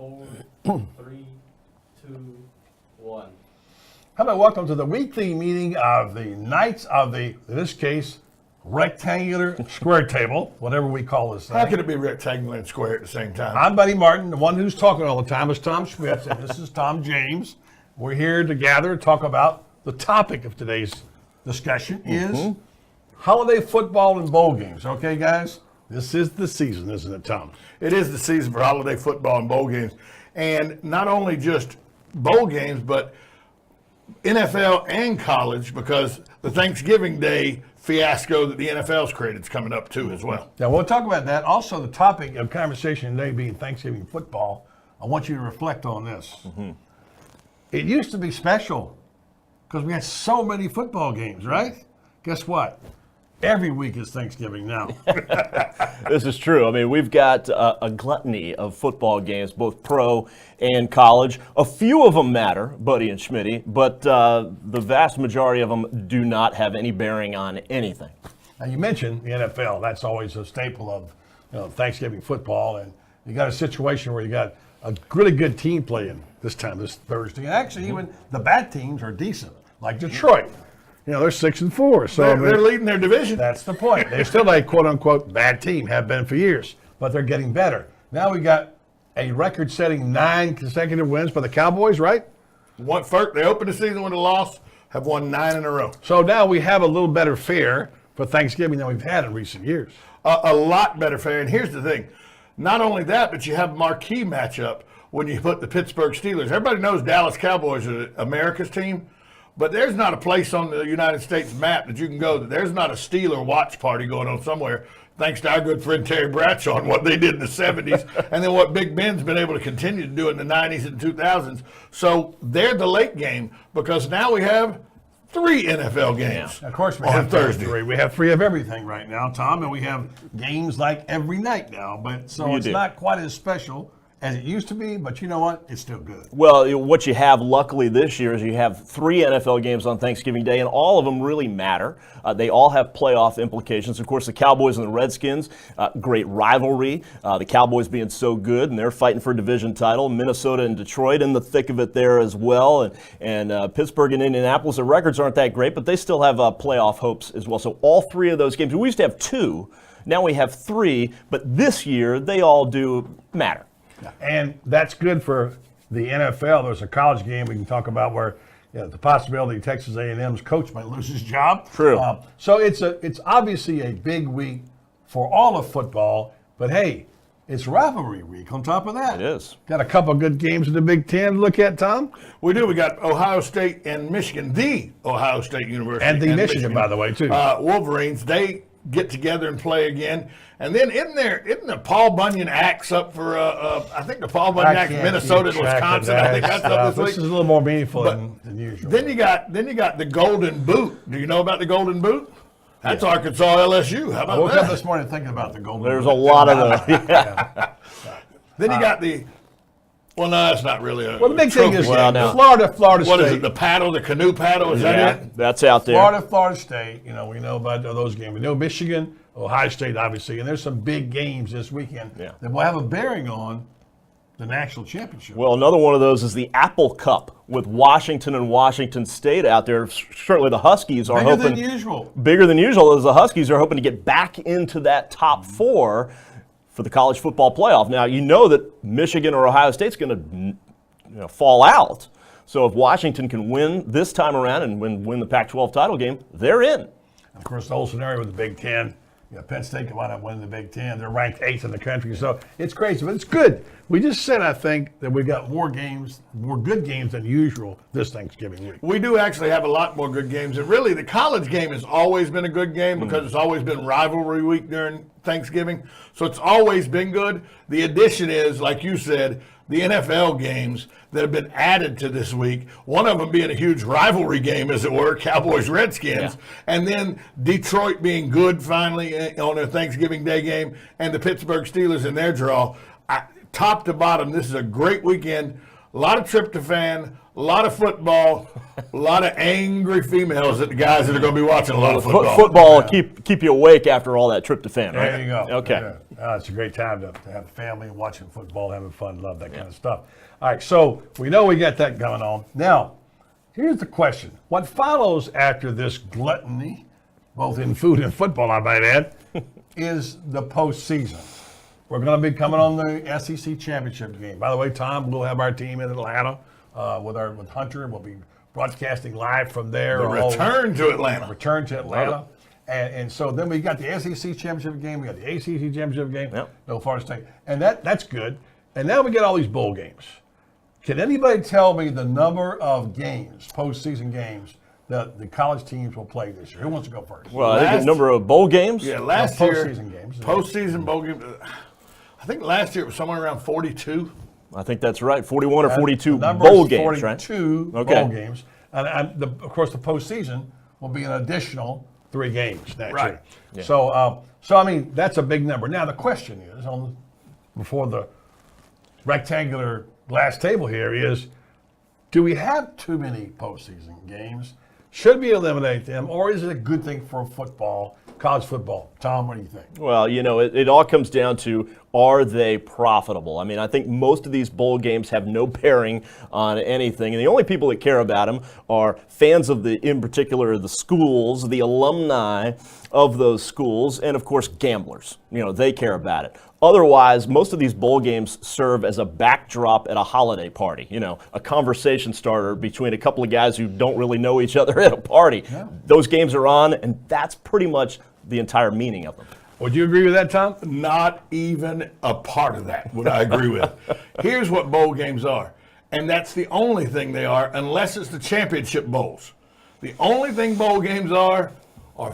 4, 3, 2, 1. How about welcome to the weekly meeting of the Knights of the, in this case, rectangular square table, whatever we call this thing. How can it be rectangular and square at the same time? I'm Buddy Martin. The one who's talking all the time is Tom Schmitz, and this is Tom James. We're here to gather and talk about the topic of today's discussion is holiday football and bowl games. Okay, guys? This is the season, isn't it, Tom? It is the season for holiday football and bowl games. And not only just bowl games, but NFL and college, because the Thanksgiving Day fiasco that the NFL's created is coming up too as well. Now, we'll talk about that. Also, the topic of conversation today being Thanksgiving football. I want you to reflect on this. It used to be special because we had so many football games, right? Guess what? Every week is Thanksgiving now. This is true. I mean, we've got a gluttony of football games, both pro and college. A few of them matter, Buddy and Schmitty, but the vast majority of them do not have any bearing on anything. Now, you mentioned the NFL. That's always a staple of Thanksgiving football. And you got a situation where you got a really good team playing this Thursday. And actually, even the bad teams are decent, like Detroit. They're 6-4. So They're leading their division. That's the point. They're still a quote-unquote bad team, have been for years, but they're getting better. Now we got a record-setting 9 consecutive wins for the Cowboys, right? They opened the season with a loss, have won 9 in a row. So now we have a little better fare for Thanksgiving than we've had in recent years. A lot better fare. And here's the thing. Not only that, but you have marquee matchup when you put the Pittsburgh Steelers. Everybody knows Dallas Cowboys are America's team. But there's not a place on the United States map that you can go that there's not a Steeler watch party going on somewhere, thanks to our good friend Terry Bradshaw and what they did in the 70s, and then what Big Ben's been able to continue to do in the 90s and 2000s. So they're the late game because now we have 3 NFL games. Of course, we on have Thursday. 3. We have 3 of everything right now, Tom, and we have games like every night now. But so it's not quite as special as it used to be, but you know what? It's still good. Well, what you have luckily this year is you have 3 NFL games on Thanksgiving Day, and all of them really matter. They all have playoff implications. Of course, the Cowboys and the Redskins, great rivalry. The Cowboys being so good, and they're fighting for a division title. Minnesota and Detroit in the thick of it there as well. And Pittsburgh and Indianapolis, their records aren't that great, but they still have playoff hopes as well. So all 3 of those games, we used to have 2. Now we have 3, but this year they all do matter. And that's good for the NFL. There's a college game we can talk about where the possibility Texas A&M's coach might lose his job. True. So it's obviously a big week for all of football. But hey, it's rivalry week on top of that. It is. Got a couple good games in the Big Ten to look at, Tom. We do. We got Ohio State and Michigan, the Ohio State University. And the Michigan, by the way, too. Wolverines, they get together and play again. And then isn't the Paul Bunyan Axe up for, I think the Paul Bunyan Axe, Minnesota and Wisconsin. I think that's up this week. This is a little more meaningful than usual. Then you got the Golden Boot. Do you know about the Golden Boot? That's Arkansas LSU. How about I woke that? up this morning thinking about the Golden There's Boot. a lot of them. Then you got the, well, no, that's not really a Well, the big thing trophy is game. Florida State. What is it, the paddle, the canoe paddle? Is that it? That's out there. Florida State, we know about those games. We know Michigan, Ohio State, obviously, and there's some big games this weekend that will have a bearing on the national championship. Well, another one of those is the Apple Cup with Washington and Washington State out there. Certainly the Huskies are Bigger hoping. than usual. Bigger than usual, as the Huskies are hoping to get back into that top 4 for the college football playoff. Now, you know that Michigan or Ohio State's going to fall out. So if Washington can win this time around and win the Pac-12 title game, they're in. Of course, the whole scenario with the Big Ten, Penn State can wind up winning the Big Ten. They're ranked 8th in the country, so it's crazy, but it's good. We just said, I think, that we got more good games than usual this Thanksgiving week. We do actually have a lot more good games. And really, the college game has always been a good game because it's always been rivalry week during Thanksgiving. So it's always been good. The addition is, like you said, the NFL games that have been added to this week, one of them being a huge rivalry game, as it were, Cowboys-Redskins, and then Detroit being good finally on their Thanksgiving Day game, and the Pittsburgh Steelers in their draw. Top to bottom, this is a great weekend. A lot of tryptophan, a a lot of football, a lot of angry females that the guys that are going to be watching a lot of football. Football keep you awake after all that tryptophan, right? There you go. Okay. Yeah. It's a great time to have a family watching football, having fun, love that kind of stuff. All right, so we know we got that going on. Now, here's the question. What follows after this gluttony, both in food and football, I might add, is the postseason. We're going to be coming on the SEC championship game. By the way, Tom, we'll have our team in Atlanta with Hunter. We'll be broadcasting live from there. The return to Atlanta. Return to Atlanta. And so then we got the SEC championship game. We got the ACC championship game. Yep. No Florida State. And that's good. And now we get all these bowl games. Can anybody tell me the number of games, postseason games, that the college teams will play this year? Who wants to go first? Well, I think the number of bowl games. Yeah, last year, postseason games. postseason bowl games. I think last year it was somewhere around 42. I think that's right. 41 or 42 The number bowl is games, right? 42 Okay. bowl games. And of course, the postseason will be an additional 3 games next Right. year. Yeah. So I mean, that's a big number. Now, the question is, before the rectangular glass table here is, do we have too many postseason games? Should we eliminate them, or is it a good thing for football, college football? Tom, what do you think? Well, it all comes down to, are they profitable? I mean, I think most of these bowl games have no bearing on anything. And the only people that care about them are fans of in particular, the schools, the alumni of those schools, and of course, gamblers. They care about it. Otherwise, most of these bowl games serve as a backdrop at a holiday party, a conversation starter between a couple of guys who don't really know each other at a party. Yeah. Those games are on, and that's pretty much the entire meaning of them. Would you agree with that, Tom? Not even a part of that would I agree with. Here's what bowl games are, and that's the only thing they are, unless it's the championship bowls. The only thing bowl games are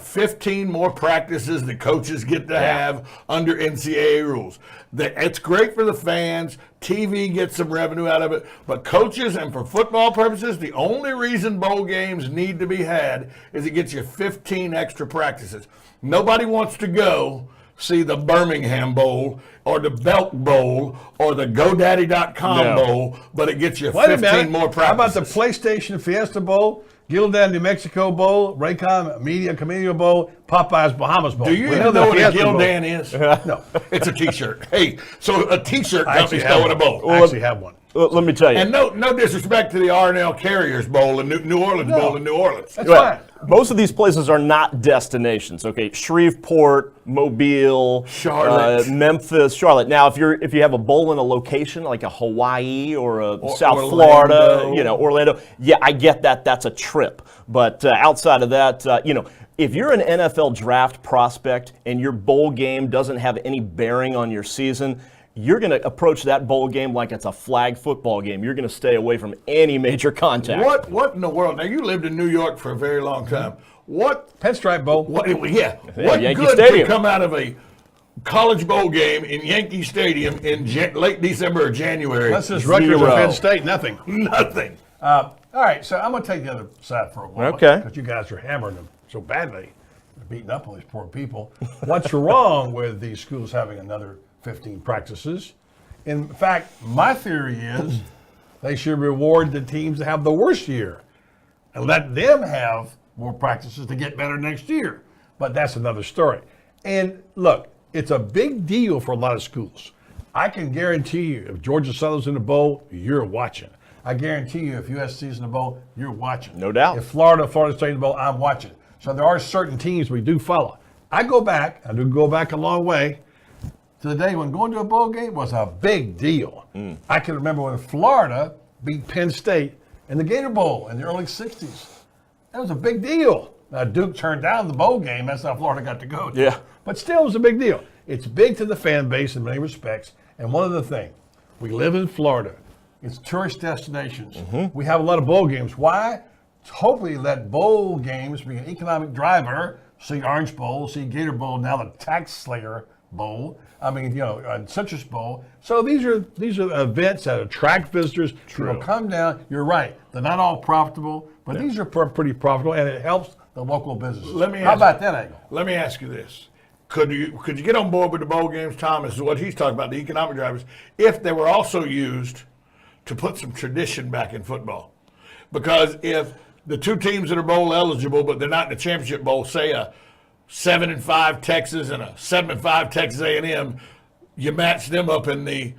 15 more practices that coaches get to have under NCAA rules. It's great for the fans. TV gets some revenue out of it. But coaches, and for football purposes, the only reason bowl games need to be had is it gets you 15 extra practices. Nobody wants to go see the Birmingham Bowl or the Belk Bowl or the GoDaddy.com Bowl, but it gets you 15 more practices. How about the PlayStation Fiesta Bowl? Gildan, New Mexico Bowl, Raycom Media Camino Bowl, Popeye's Bahamas Bowl. Do you even know what a Gildan is? No. It's a T-shirt. Hey, so a T-shirt company's throwing a bowl. I actually have one. Let me tell you. And no disrespect to the R&L Carriers Bowl and New Orleans Bowl in New Orleans. That's fine. Most of these places are not destinations. Okay, Shreveport, Mobile, Charlotte, Memphis, Charlotte. Now, if you have a bowl in a location like a Hawaii or South Florida, Orlando. Yeah, I get that. That's a trip. But outside of that, if you're an NFL draft prospect and your bowl game doesn't have any bearing on your season, you're going to approach that bowl game like it's a flag football game. You're going to stay away from any major contact. What in the world? Now, you lived in New York for a very long time. What Pinstripe Bowl? What Yankee good Stadium could come out of a college bowl game in Yankee Stadium in late December or January? That's just Rutgers or Penn State. Nothing. Nothing. All right, so I'm going to take the other side for a moment. Okay. Because you guys are hammering them so badly, beating up on these poor people. What's wrong with these schools having another 15 practices? In fact, my theory is they should reward the teams that have the worst year and let them have more practices to get better next year. But that's another story. And look, it's a big deal for a lot of schools. I can guarantee you, if Georgia Southern's in the bowl, you're watching. I guarantee you, if USC's in the bowl, you're watching. No doubt. If Florida State in the bowl, I'm watching. So there are certain teams we do follow. I do go back a long way to the day when going to a bowl game was a big deal. I can remember when Florida beat Penn State in the Gator Bowl in the early 60s. That was a big deal. Now, Duke turned down the bowl game. That's how Florida got to go. Yeah. But still, it was a big deal. It's big to the fan base in many respects. And one other thing, we live in Florida. It's tourist destinations. We have a lot of bowl games. Why? Hopefully let bowl games be an economic driver. See Orange Bowl, see Gator Bowl, now the Tax Slayer Bowl. Citrus Bowl. So these are events that attract visitors. People come down. You're right. They're not all profitable, but these are pretty profitable, and it helps the local businesses. How about that angle? Let me ask you this. Could you get on board with the bowl games, Thomas, is what he's talking about, the economic drivers, if they were also used to put some tradition back in football? Because if the two teams that are bowl eligible, but they're not in the championship bowl, say a 7-5 Texas and a 7-5 Texas A&M, you match them up in the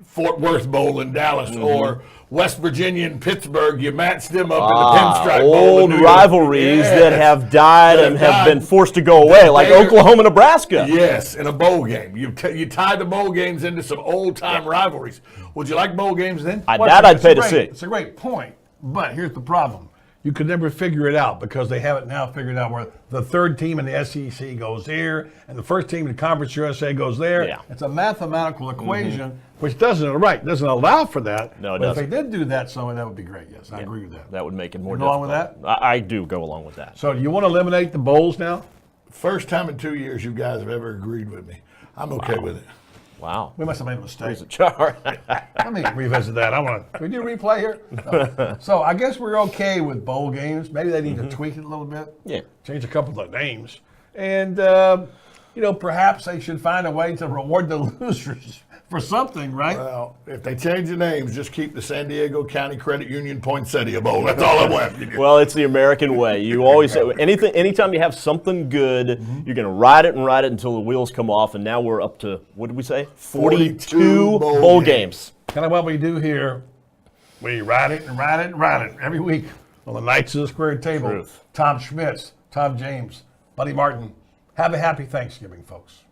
Fort Worth Bowl in Dallas, or West Virginia and Pittsburgh, you match them up in the Pinstripe Bowl. Old in New York. rivalries Yes. that have died That and have have died. been forced to go away, like They're- Oklahoma, Nebraska. Yes, in a bowl game. You tie the bowl games into some old-time rivalries. Would you like bowl games then? That Well, I'd it's a pay to great- see. It's a great point, but here's the problem. You could never figure it out because they have it now figured out where the third team in the SEC goes there and the first team in the Conference USA goes there. Yeah. It's a mathematical equation, which doesn't allow for that. No, it but doesn't. if they did do that, so that would be great. Yes, I agree with that. That would make it more You go along difficult. with I do go along with that. So do you want to eliminate the bowls now? First time in 2 years you guys have ever agreed with me. I'm okay with it. Wow. We must have made a mistake. Char. Let me revisit that. Can we do a replay here? No. So I guess we're okay with bowl games. Maybe they need to tweak it a little bit. Yeah. Change a couple of the names. And, perhaps they should find a way to reward the losers for something, right? Well, if they change the names, just keep the San Diego County Credit Union Poinsettia Bowl. That's all I'm asking you. Well, it's the American way. You always say anytime you have something good, you're going to ride it until the wheels come off. And now we're up to, what did we say? 42 bowl games. Kind of what we do here. We ride it and ride it and ride it every week on the Knights of the Square Table. Truth. Tom Schmitz, Tom James, Buddy Martin. Have a happy Thanksgiving, folks.